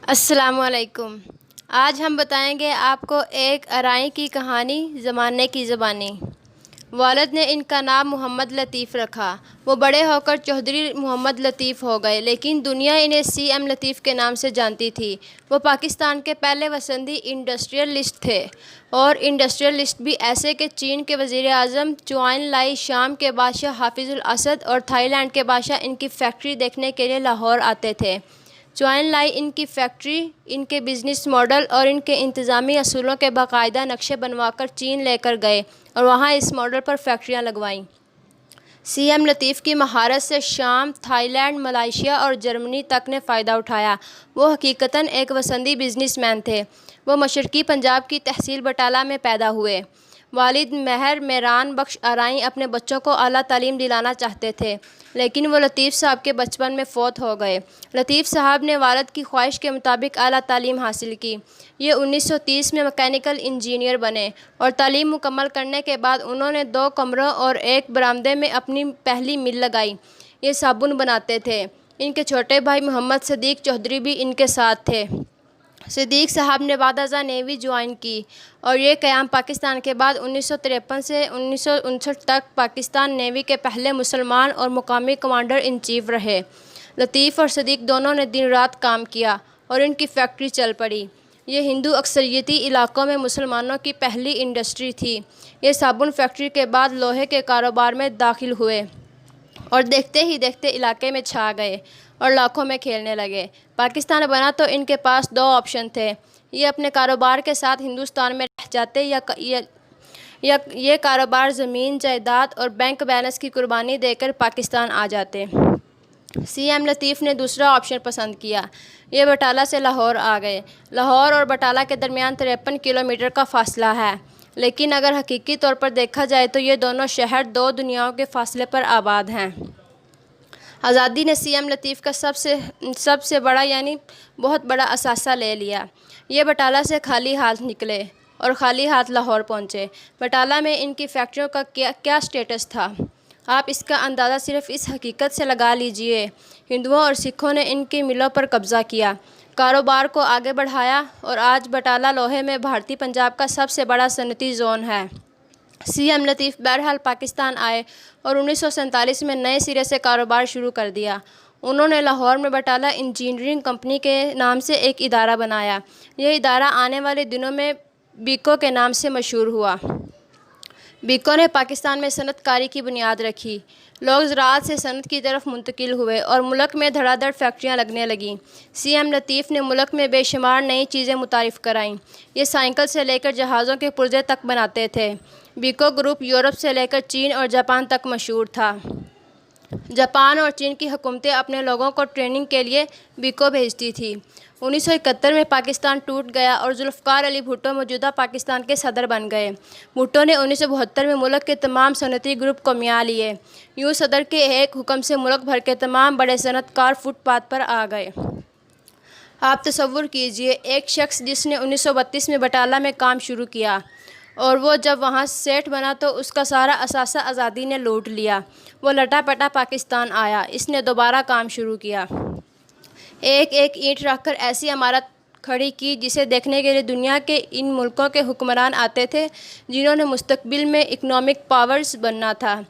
السلام علیکم۔ آج ہم بتائیں گے آپ کو ایک ارائی کی کہانی زمانے کی زبانی۔ والد نے ان کا نام محمد لطیف رکھا۔ وہ بڑے ہو کر چودھری محمد لطیف ہو گئے، لیکن دنیا انہیں سی ایم لطیف کے نام سے جانتی تھی۔ وہ پاکستان کے پہلے وسندی انڈسٹریلسٹ تھے، اور انڈسٹریلسٹ بھی ایسے کہ چین کے وزیر اعظم چوان لائی، شام کے بادشاہ حافظ الاسد اور تھائی لینڈ کے بادشاہ ان کی فیکٹری دیکھنے کے لیے لاہور آتے تھے۔ چوان لائی ان کی فیکٹری، ان کے بزنس ماڈل اور ان کے انتظامی اصولوں کے باقاعدہ نقشے بنوا کر چین لے کر گئے اور وہاں اس ماڈل پر فیکٹریاں لگوائیں۔ سی ایم لطیف کی مہارت سے شام، تھائی لینڈ، ملائیشیا اور جرمنی تک نے فائدہ اٹھایا۔ وہ حقیقتاً ایک وسندی بزنس مین تھے۔ وہ مشرقی پنجاب کی تحصیل بٹالہ میں پیدا ہوئے۔ والد مہر میران بخش ارائی اپنے بچوں کو اعلیٰ تعلیم دلانا چاہتے تھے، لیکن وہ لطیف صاحب کے بچپن میں فوت ہو گئے۔ لطیف صاحب نے والد کی خواہش کے مطابق اعلیٰ تعلیم حاصل کی۔ یہ 1930 میں میکینیکل انجینئر بنے، اور تعلیم مکمل کرنے کے بعد انہوں نے 2 کمروں اور ایک برآمدے میں اپنی پہلی مل لگائی۔ یہ صابن بناتے تھے۔ ان کے چھوٹے بھائی محمد صدیق چودھری بھی ان کے ساتھ تھے۔ صدیق صاحب نے بعد ازاں نیوی جوائن کی، اور یہ قیام پاکستان کے بعد 1953 سے 1959 تک پاکستان نیوی کے پہلے مسلمان اور مقامی کمانڈر ان چیف رہے۔ لطیف اور صدیق دونوں نے دن رات کام کیا، اور ان کی فیکٹری چل پڑی۔ یہ ہندو اکثریتی علاقوں میں مسلمانوں کی پہلی انڈسٹری تھی۔ یہ صابن فیکٹری کے بعد لوہے کے کاروبار میں داخل ہوئے، اور دیکھتے ہی دیکھتے علاقے میں چھا گئے اور لاکھوں میں کھیلنے لگے۔ پاکستان بنا تو ان کے پاس 2 آپشن تھے: یہ اپنے کاروبار کے ساتھ ہندوستان میں رہ جاتے، یا یہ کاروبار زمین، جائیداد اور بینک بیلنس کی قربانی دے کر پاکستان آ جاتے۔ سی ایم لطیف نے دوسرا آپشن پسند کیا۔ یہ بٹالہ سے لاہور آ گئے۔ لاہور اور بٹالہ کے درمیان 53 کلومیٹر کا فاصلہ ہے، لیکن اگر حقیقی طور پر دیکھا جائے تو یہ دونوں شہر 2 دنیاؤں کے فاصلے پر آباد ہیں۔ آزادی نے سی ایم لطیف کا سب سے بڑا یعنی بہت بڑا اثاثہ لے لیا۔ یہ بٹالہ سے خالی ہاتھ نکلے اور خالی ہاتھ لاہور پہنچے۔ بٹالہ میں ان کی فیکٹریوں کا کیا سٹیٹس تھا، آپ اس کا اندازہ صرف اس حقیقت سے لگا لیجئے: ہندوؤں اور سکھوں نے ان کی ملوں پر قبضہ کیا، کاروبار کو آگے بڑھایا، اور آج بٹالہ لوہے میں بھارتی پنجاب کا سب سے بڑا صنعتی زون ہے۔ سی ایم لطیف بہرحال پاکستان آئے اور 1947 میں نئے سرے سے کاروبار شروع کر دیا۔ انہوں نے لاہور میں بٹالہ انجینئرنگ کمپنی کے نام سے ایک ادارہ بنایا۔ یہ ادارہ آنے والے دنوں میں بیکو کے نام سے مشہور ہوا۔ بیکو نے پاکستان میں صنعت کاری کی بنیاد رکھی۔ لوگ زراعت سے صنعت کی طرف منتقل ہوئے، اور ملک میں دھڑا دھڑ فیکٹریاں لگنے لگیں۔ سی ایم لطیف نے ملک میں بے شمار نئی چیزیں متعارف کرائیں۔ یہ سائیکل سے لے کر جہازوں کے پرزے تک بناتے تھے۔ بیکو گروپ یورپ سے لے کر چین اور جاپان تک مشہور تھا۔ جاپان اور چین کی حکومتیں اپنے لوگوں کو ٹریننگ کے لیے بیکو بھیجتی تھیں۔ 1971 میں پاکستان ٹوٹ گیا اور ذوالفقار علی بھٹو موجودہ پاکستان کے صدر بن گئے۔ بھٹو نے 1972 میں ملک کے تمام صنعتی گروپ کو میا لیے۔ یوں صدر کے ایک حکم سے ملک بھر کے تمام بڑے صنعت کار فٹ پاتھ پر آ گئے۔ آپ تصور کیجئے ایک شخص جس نے 1932 میں بٹالہ میں کام شروع کیا، اور وہ جب وہاں سیٹھ بنا تو اس کا سارا اثاثہ آزادی نے لوٹ لیا۔ وہ لٹا پٹا پاکستان آیا۔ اس نے دوبارہ کام شروع کیا۔ ایک ایک اینٹ رکھ کر ایسی عمارت کھڑی کی جسے دیکھنے کے لیے دنیا کے ان ملکوں کے حکمران آتے تھے جنہوں نے مستقبل میں اکنامک پاورز بننا تھا۔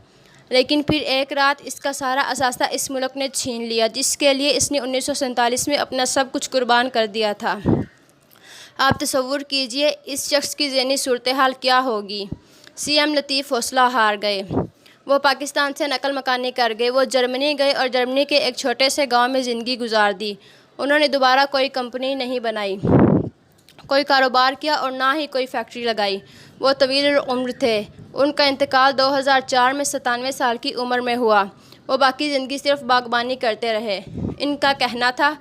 لیکن پھر ایک رات اس کا سارا اثاثہ اس ملک نے چھین لیا جس کے لیے اس نے 1947 میں اپنا سب کچھ قربان کر دیا تھا۔ آپ تصور کیجئے اس شخص کی ذہنی صورتحال کیا ہوگی۔ سی ایم لطیف حوصلہ ہار گئے۔ وہ پاکستان سے نقل مکانی کر گئے۔ وہ جرمنی گئے اور جرمنی کے ایک چھوٹے سے گاؤں میں زندگی گزار دی۔ انہوں نے دوبارہ کوئی کمپنی نہیں بنائی، کوئی کاروبار کیا، اور نہ ہی کوئی فیکٹری لگائی۔ وہ طویل العمر تھے۔ ان کا انتقال 2004 میں 97 سال کی عمر میں ہوا۔ وہ باقی زندگی صرف باغبانی کرتے رہے۔ ان کا کہنا تھا: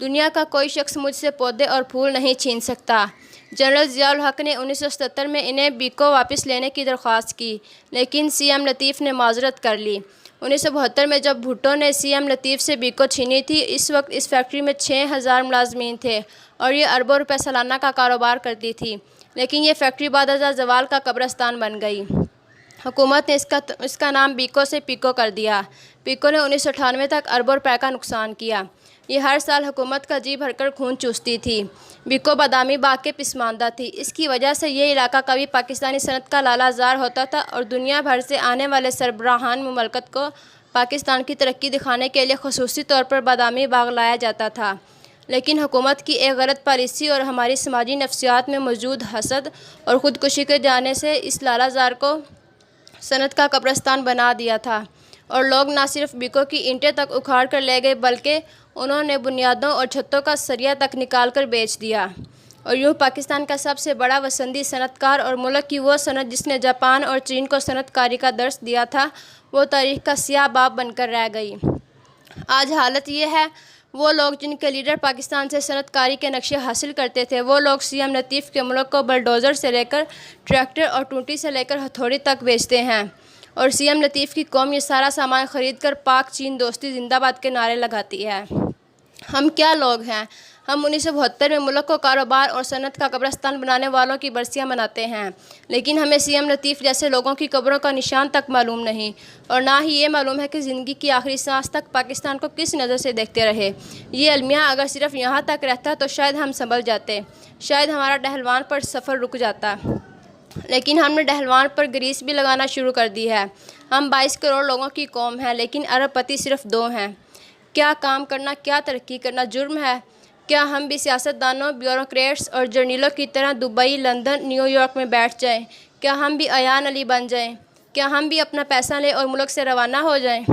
دنیا کا کوئی شخص مجھ سے پودے اور پھول نہیں چھین سکتا۔ جنرل ضیاء الحق نے 1977 میں انہیں بیکو واپس لینے کی درخواست کی، لیکن سی ایم لطیف نے معذرت کر لی۔ 1972 میں جب بھٹو نے سی ایم لطیف سے بیکو چھینی تھی، اس وقت اس فیکٹری میں 6000 ملازمین تھے، اور یہ اربوں روپے سالانہ کا کاروبار کرتی تھی، لیکن یہ فیکٹری بعد ازاں زوال کا قبرستان بن گئی۔ حکومت نے اس کا نام بیکو سے پیکو کر دیا۔ پیکو نے 1998 تک اربوں روپے کا نقصان کیا۔ یہ ہر سال حکومت کا جی بھر کر خون چوستی تھی۔ بکو بادامی باغ کے پسماندہ تھی۔ اس کی وجہ سے یہ علاقہ کبھی پاکستانی صنعت کا لالہ زار ہوتا تھا اور دنیا بھر سے آنے والے سربراہان مملکت کو پاکستان کی ترقی دکھانے کے لیے خصوصی طور پر بادامی باغ لایا جاتا تھا۔ لیکن حکومت کی ایک غلط پالیسی اور ہماری سماجی نفسیات میں موجود حسد اور خودکشی کے جانے سے اس لالہ زار کو صنعت کا قبرستان بنا دیا تھا، اور لوگ نہ صرف بکو کی اینٹیں تک اکھاڑ کر لے گئے بلکہ انہوں نے بنیادوں اور چھتوں کا سریہ تک نکال کر بیچ دیا، اور یوں پاکستان کا سب سے بڑا وسندی صنعت کار اور ملک کی وہ صنعت جس نے جاپان اور چین کو صنعت کاری کا درس دیا تھا، وہ تاریخ کا سیاہ باب بن کر رہ گئی۔ آج حالت یہ ہے، وہ لوگ جن کے لیڈر پاکستان سے صنعت کاری کے نقشے حاصل کرتے تھے، وہ لوگ سی ایم لطیف کے ملک کو بلڈوزر سے لے کر ٹریکٹر اور ٹوٹی سے لے کر ہتھوڑی تک بیچتے ہیں، اور سی ایم لطیف کی قوم یہ سارا سامان خرید کر پاک چین دوستی زندہ باد کے نعرے لگاتی ہے۔ ہم کیا لوگ ہیں؟ ہم 1972 میں ملک کو کاروبار اور صنعت کا قبرستان بنانے والوں کی برسیاں مناتے ہیں، لیکن ہمیں سی ایم لطیف جیسے لوگوں کی قبروں کا نشان تک معلوم نہیں، اور نہ ہی یہ معلوم ہے کہ زندگی کی آخری سانس تک پاکستان کو کس نظر سے دیکھتے رہے۔ یہ المیہ اگر صرف یہاں تک رہتا تو شاید ہم سنبھل جاتے، شاید ہمارا ڈہلوان پر سفر رک جاتا، لیکن ہم نے ڈہلوان پر گریس بھی لگانا شروع کر دی ہے۔ ہم 22 کروڑ لوگوں کی قوم ہیں، لیکن ارب پتی صرف 2 ہیں۔ کیا کام کرنا، کیا ترقی کرنا جرم ہے؟ کیا ہم بھی سیاستدانوں، بیوروکریٹس اور جرنیلوں کی طرح دبئی، لندن، نیو یارک میں بیٹھ جائیں؟ کیا ہم بھی ایان علی بن جائیں؟ کیا ہم بھی اپنا پیسہ لیں اور ملک سے روانہ ہو جائیں؟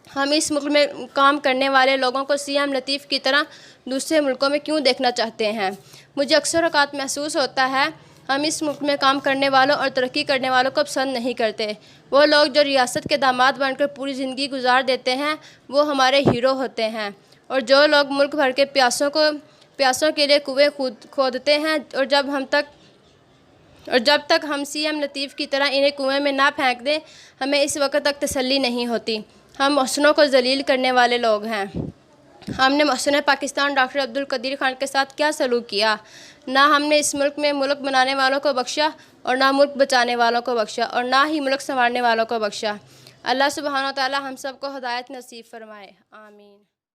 ہم اس ملک میں کام کرنے والے لوگوں کو سی ایم لطیف کی طرح دوسرے ملکوں میں کیوں دیکھنا چاہتے ہیں؟ مجھے اکثر اوقات محسوس ہوتا ہے ہم اس ملک میں کام کرنے والوں اور ترقی کرنے والوں کو پسند نہیں کرتے۔ وہ لوگ جو ریاست کے داماد بن کر پوری زندگی گزار دیتے ہیں، وہ ہمارے ہیرو ہوتے ہیں، اور جو لوگ ملک بھر کے پیاسوں کے لیے کنویں کھودتے ہیں، اور جب تک ہم سی ایم لطیف کی طرح انہیں کنویں میں نہ پھینک دیں، ہمیں اس وقت تک تسلی نہیں ہوتی۔ ہم محسنوں کو ذلیل کرنے والے لوگ ہیں۔ ہم نے محسن پاکستان ڈاکٹر عبدالقدیر خان کے ساتھ کیا سلوک کیا؟ نہ ہم نے اس ملک میں ملک بنانے والوں کو بخشا، اور نہ ملک بچانے والوں کو بخشا، اور نہ ہی ملک سنوارنے والوں کو بخشا۔ اللہ سبحانہ و تعالی ہم سب کو ہدایت نصیب فرمائے، آمین۔